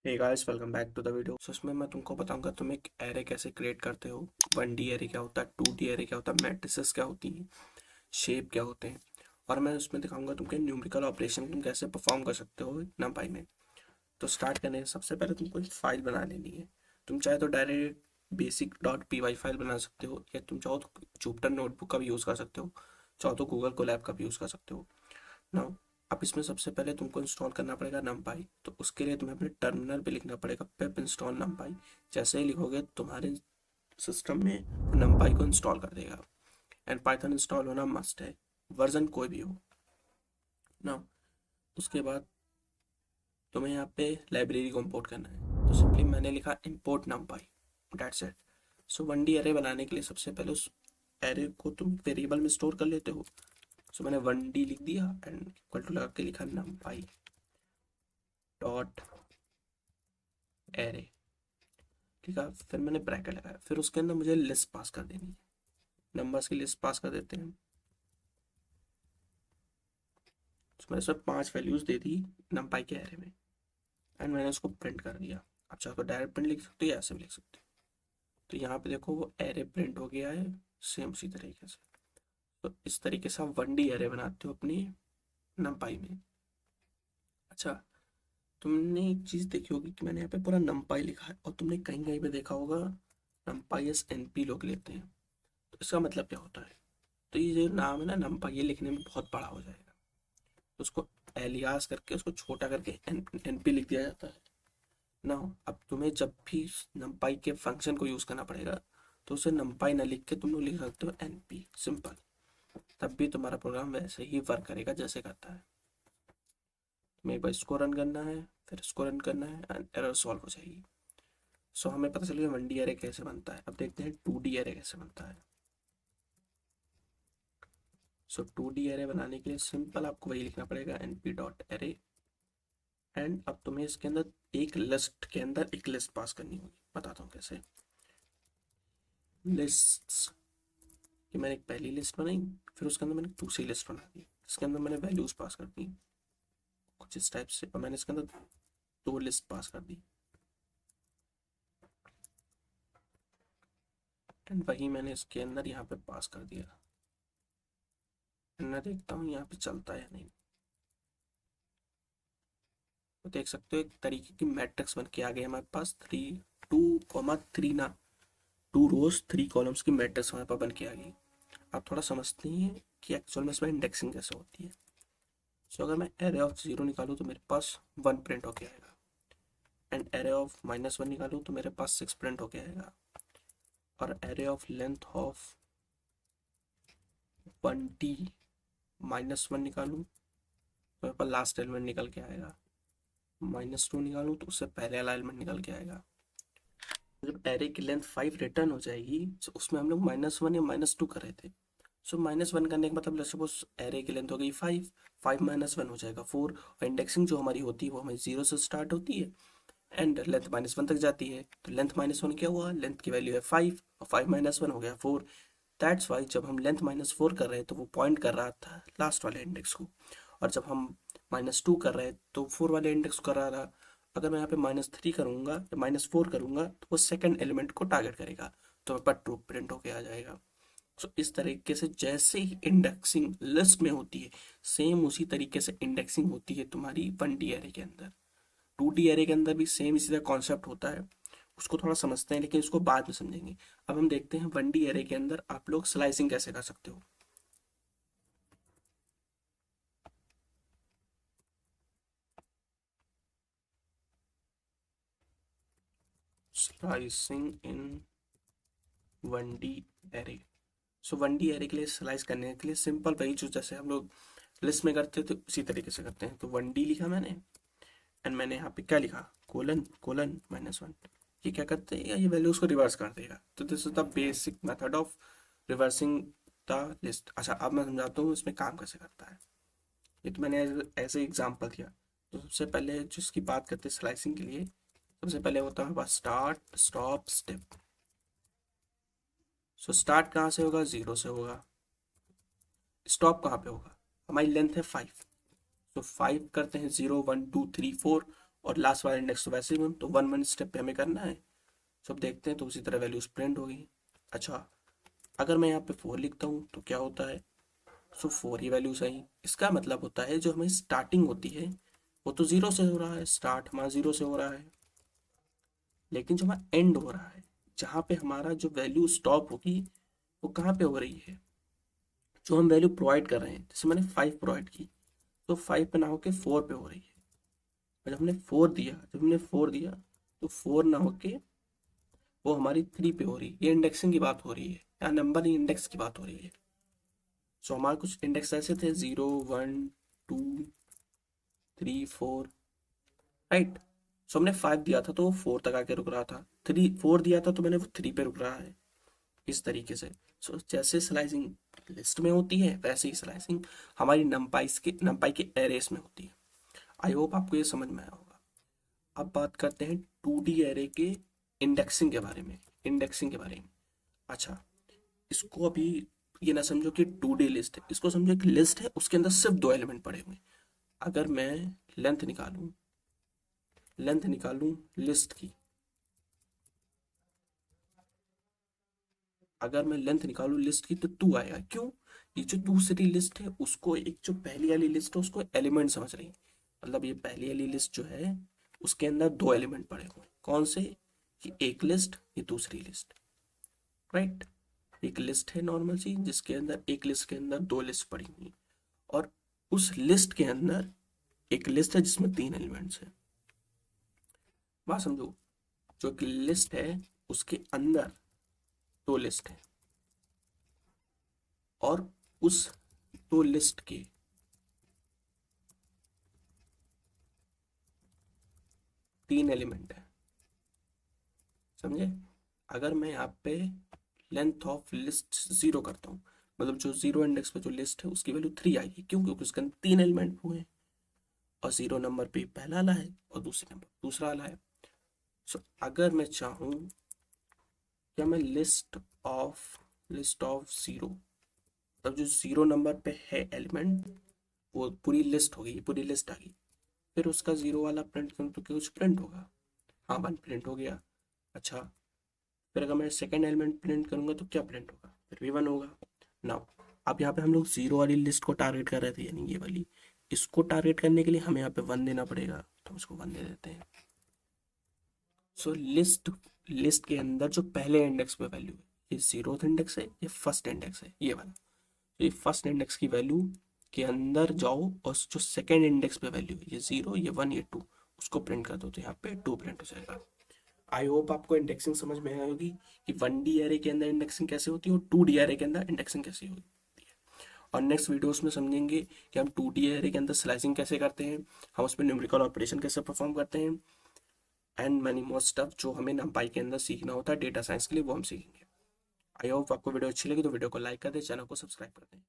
Hey guys, welcome back to the video. So इसमें मैं तुमको बताऊंगा तुम एक एरे कैसे क्रिएट करते हो। 1D एरे क्या होता है, 2D एरे क्या होता है, मैट्रिसेस क्या होती हैं, शेप क्या होते हैं, और मैं उसमें दिखाऊंगा तुमके न्यूमेरिकल ऑपरेशन तुम कैसे परफॉर्म कर सकते हो नंपाई में। तो स्टार्ट करने से सबसे पहले तुमको एक फाइल बना लेनी है। तुम चाहे तो direct basic dot P Y file बना सकते हो, या तुम चाहो तो जुपिटर नोटबुक का भी यूज़ कर सकते हो, चाहो तो गूगल कोलैब का भी यूज़ कर सकते हो। नाउ अब इसमें सबसे पहले तुमको इंस्टॉल करना पड़ेगा नमपाई। तो उसके लिए तुम्हें अपने टर्मिनल पे लिखना पड़ेगा पिप इंस्टॉल नमपाई। जैसे ही लिखोगे तुम्हारे सिस्टम में नमपाई को इंस्टॉल कर देगा। एंड पाइथन इंस्टॉल होना मस्ट है, वर्जन कोई भी हो। नाउ उसके बाद तुम्हें यहाँ पे लाइब्रेरी को इंपोर्ट करना है। तो सिंपली मैंने लिखा import नमपाई, that's it. So 1D array बनाने के लिए सबसे पहले उस एरे को तुम वेरिएबल में स्टोर कर लेते हो। सो मैंने 1D लिख दिया एंड इक्वल टू लगा के लिखा नमपाई डॉट एरे। ठीक है, फिर मैंने ब्रैकेट लगाया, फिर उसके अंदर मुझे लिस्ट पास कर देनी है। नंबर्स की लिस्ट पास कर देते हैं। तो मैंने इसमें 5 वैल्यूज दे दी नंपाई के एरे में, एंड मैंने उसको प्रिंट कर दिया। आप चाहो तो डायरेक्ट प्रिंट लिख सकते हो या ऐसे भी लिख सकते हो। तो यहाँ पे देखो वो एरे प्रिंट हो गया है, सेम उसी तरीके से। तो इस तरीके से आप 1D एरे बनाते हो अपनी नंपाई में। अच्छा, तुमने एक चीज़ देखी होगी कि मैंने यहाँ पे पूरा नंपाई लिखा है, और तुमने कहीं कहीं पे देखा होगा नंपाई एस NP लोग लेते हैं। तो इसका मतलब क्या होता है? तो ये जो नाम है ना नमपा, ये लिखने में बहुत बड़ा हो जाएगा, तो उसको एलियास करके उसको छोटा करके NP लिख दिया जाता है ना। अब तुम्हें जब भी नमपाई के फंक्शन को यूज करना पड़ेगा, तो उसे नमपाई ना लिख के तुम लोग लिख सकते हो NP सिंपल। तब भी तुम्हारा प्रोग्राम वैसे ही वर्क करेगा जैसे करता है। तुम्हें एक बार इसको रन करना है, फिर इसको रन करना है, एंड एरर सॉल्व हो जाएगी। सो हमें पता चल गया 1D एरे कैसे बनता है। अब देखते हैं 2D एरे कैसे बनता है। सो 2D एरे बनाने के लिए सिंपल आपको वही लिखना पड़ेगा NP डॉट एरे। एंड अब तुम्हें इसके अंदर एक लिस्ट के अंदर एक लिस्ट पास करनी होगी। बताता हूँ कैसे। लिस्ट्स कि मैंने एक पहली लिस्ट बनाई, फिर उसके अंदर मैंने दूसरी लिस्ट बना दी, इसके अंदर मैंने वैल्यूज पास कर दी कुछ इस टाइप से, और मैंने इसके अंदर 2 लिस्ट पास कर दी। एंड वही मैंने इसके अंदर यहाँ पे पास कर दिया। मैं देखता हूँ यहाँ पे चलता है या नहीं। तो देख सकते हो एक तरीके की मैट्रिक्स बन के आ गई हमारे पास। 2 2 3 ना, 2 रोज 3 कॉलम्स की मैट्रिक्स हमारे पास बन के आ गई। आप थोड़ा समझते हैं कि एक्चुअल में इसमें इंडेक्सिंग कैसे होती है। सो अगर मैं एरे ऑफ 0 निकालूँ तो मेरे पास 1 प्रिंट होके आएगा, एंड एरे ऑफ -1 निकालूँ तो मेरे पास 6 प्रिंट होके आएगा, और array of length of 1D -1 निकालूँ तो मेरे पास लास्ट एलिमेंट निकल के आएगा। -2 निकालूँ तो उससे पहले वाला एलिमेंट निकल के आएगा। जब एरे की लेंथ 5 रिटर्न हो जाएगी, तो उसमें हम लोग -1 या -2 कर रहे थे। सो -1 करने का मतलब सपोज एरे की लेंथ हो गई 5, 5 -1 हो जाएगा 4, और इंडेक्सिंग जो हमारी होती है वो हमारी 0 से स्टार्ट होती है एंड लेंथ -1 तक जाती है। तो लेंथ -1 क्या हुआ, लेंथ की वैल्यू है 5, और 5 -1 हो गया 4। दैट्स वाई जब हम लेंथ -4 कर रहे हैं तो वो पॉइंट कर रहा था लास्ट वाले इंडेक्स को, और जब हम -2 कर रहे हैं तो 4 वाले इंडेक्स को कर रहा था। अगर मैं यहाँ पे -3 करूँगा या -4 करूँगा तो वो सेकंड एलिमेंट को टारगेट करेगा, तो मेरे पास ट्रू प्रिंट होके आ जाएगा। सो इस तरीके से जैसे ही इंडेक्सिंग लिस्ट में होती है, सेम उसी तरीके से इंडेक्सिंग होती है तुम्हारी 1D एरे के अंदर। 2D एरे के अंदर भी सेम इसी तरह कॉन्सेप्ट होता है। उसको थोड़ा समझते हैं लेकिन इसको बाद में समझेंगे। अब हम देखते हैं 1D एरे के अंदर आप लोग स्लाइसिंग कैसे कर सकते हो। स्लाइसिंग इन 1D एरे। सो 1D एरे के लिए स्लाइस करने के लिए सिंपल वही जो जैसे हम लोग लिस्ट में करते थे उसी तरीके से करते हैं। तो 1D लिखा मैंने, एंड मैंने यहाँ पे क्या लिखा, कोलन कोलन -1। ये क्या करते हैं, ये वैल्यूज को रिवर्स कर देगा। तो this is the basic method of reversing the list. अच्छा, अब मैं समझाता हूँ इसमें काम कैसे करता है। ये तो मैंने ऐसे एग्जाम्पल दिया। तो सबसे पहले जिसकी बात करते हैं स्लाइसिंग के लिए, सबसे पहले होता है हमारे पास start stop step. So start कहाँ से होगा, 0 से होगा। स्टॉप कहाँ पे होगा, हमारी लेंथ है 5, तो 5 करते हैं 0 1 2 3 4, और लास्ट वाला इंडेक्स तो वैसे ही तो वन वन स्टेप पे हमें करना है। सब देखते हैं तो उसी तरह वैल्यूज प्रिंट होगी। अच्छा, अगर मैं यहाँ पे 4 लिखता हूँ तो क्या होता है, सो 4 ही वैल्यूज आई। इसका मतलब होता है जो हमें स्टार्टिंग होती है वो तो 0 से हो रहा है, स्टार्ट हमारा 0 से हो रहा है, लेकिन जो हमारा एंड हो रहा है, जहाँ पे हमारा जो वैल्यू स्टॉप होगी वो कहाँ पे हो रही है, जो हम वैल्यू प्रोवाइड कर रहे हैं। जैसे मैंने 5 प्रोवाइड की तो 5 पे ना होके 4 पे हो रही है। और जब हमने 4 दिया तो 4 ना होके वो हमारी 3 पे हो रही है। ये इंडेक्सिंग की बात हो रही है, या नंबर इंडेक्स की बात हो रही है। सो हमारे कुछ इंडेक्स ऐसे थे 0 1 2 3 4, राइट। सो हमने 5 दिया था तो वो 4 तक आके रुक रहा था, 4 दिया था तो मैंने वो 3 पे रुक रहा है, इस तरीके से। सो जैसे स्लाइसिंग लिस्ट में होती है वैसे ही स्लाइसिंग हमारी नंपाई के एरेस में होती है। आई होप आपको ये समझ में आया होगा। अब बात करते हैं 2D एरे के इंडेक्सिंग के बारे में। अच्छा, इसको अभी ये ना समझो कि 2D लिस्ट है, इसको समझो एक लिस्ट है, उसके अंदर सिर्फ 2 एलिमेंट पड़े हुए हैं। अगर मैं लेंथ निकालूं लिस्ट की, अगर मैं लेंथ निकालूं लिस्ट की तो 2 आएगा। क्यों? ये जो दूसरी लिस्ट है उसको एक जो पहली वाली लिस्ट है उसको एलिमेंट समझ रही है। मतलब ये पहली वाली लिस्ट जो है उसके अंदर 2 एलिमेंट पड़े हुए हैं। कौन से? ये एक लिस्ट, ये दूसरी लिस्ट, राइट। एक लिस्ट है नॉर्मल सी जिसके अंदर एक लिस्ट के अंदर 2 लिस्ट पड़ी हुई हैं। और उस लिस्ट के अंदर एक लिस्ट है जिसमें 3 एलिमेंट्स हैं। बात समझो, जो एक लिस्ट है उसके अंदर 2 लिस्ट है, और उस 2 लिस्ट के 3 एलिमेंट है, समझे। अगर मैं यहाँ पे लेंथ ऑफ लिस्ट 0 करता हूँ, मतलब जो 0 इंडेक्स पे जो लिस्ट है उसकी वैल्यू 3 आएगी। क्यों? क्योंकि उसके अंदर 3 एलिमेंट हुए हैं, और 0 नंबर पे पहला आला है और दूसरे नंबर दूसरा आला है। सो अगर मैं चाहूँ क्या मैं लिस्ट ऑफ 0, तब जो 0 नंबर पे है एलिमेंट वो पूरी लिस्ट होगी, पूरी लिस्ट आ गई। फिर उसका 0 वाला प्रिंट करूँ तो कुछ प्रिंट होगा, हाँ 1 प्रिंट हो गया। अच्छा, फिर अगर मैं सेकेंड एलिमेंट प्रिंट करूंगा तो क्या प्रिंट होगा? फिर भी 1 होगा। नाउ अब यहाँ पे हम लोग 0 वाली लिस्ट को टारगेट कर रहे थे, यानी ये वाली, इसको टारगेट करने के लिए हमें यहाँ पे 1 देना पड़ेगा, तो उसको 1 दे देते हैं। सो लिस्ट के अंदर जो पहले इंडेक्स पे वैल्यू है, ये 0th इंडेक्स है, ये फर्स्ट इंडेक्स है, ये वाला। तो ये फर्स्ट इंडेक्स की वैल्यू के अंदर जाओ और जो सेकेंड इंडेक्स पे वैल्यू है, ये 0 ये 1 ये 2, उसको प्रिंट कर दो तो यहाँ पे 2 प्रिंट हो जाएगा। आई होप आपको इंडेक्सिंग समझ में आई होगी कि 1D एरे के अंदर इंडेक्सिंग कैसे होती है और 2D एरे के अंदर इंडेक्सिंग कैसे होती है। और नेक्स्ट वीडियोस में समझेंगे कि हम 2D एरे के अंदर स्लाइसिंग कैसे करते हैं, हम उसमें न्यूमेरिकल ऑपरेशन कैसे परफॉर्म करते हैं, एंड मैनी मोर स्टफ जो हमें नंपाई के अंदर सीखना होता है डेटा साइंस के लिए, वो हम सीखेंगे। आई होप आपको वीडियो अच्छी लगी तो वीडियो को लाइक कर दें, चैनल को सब्सक्राइब कर दें।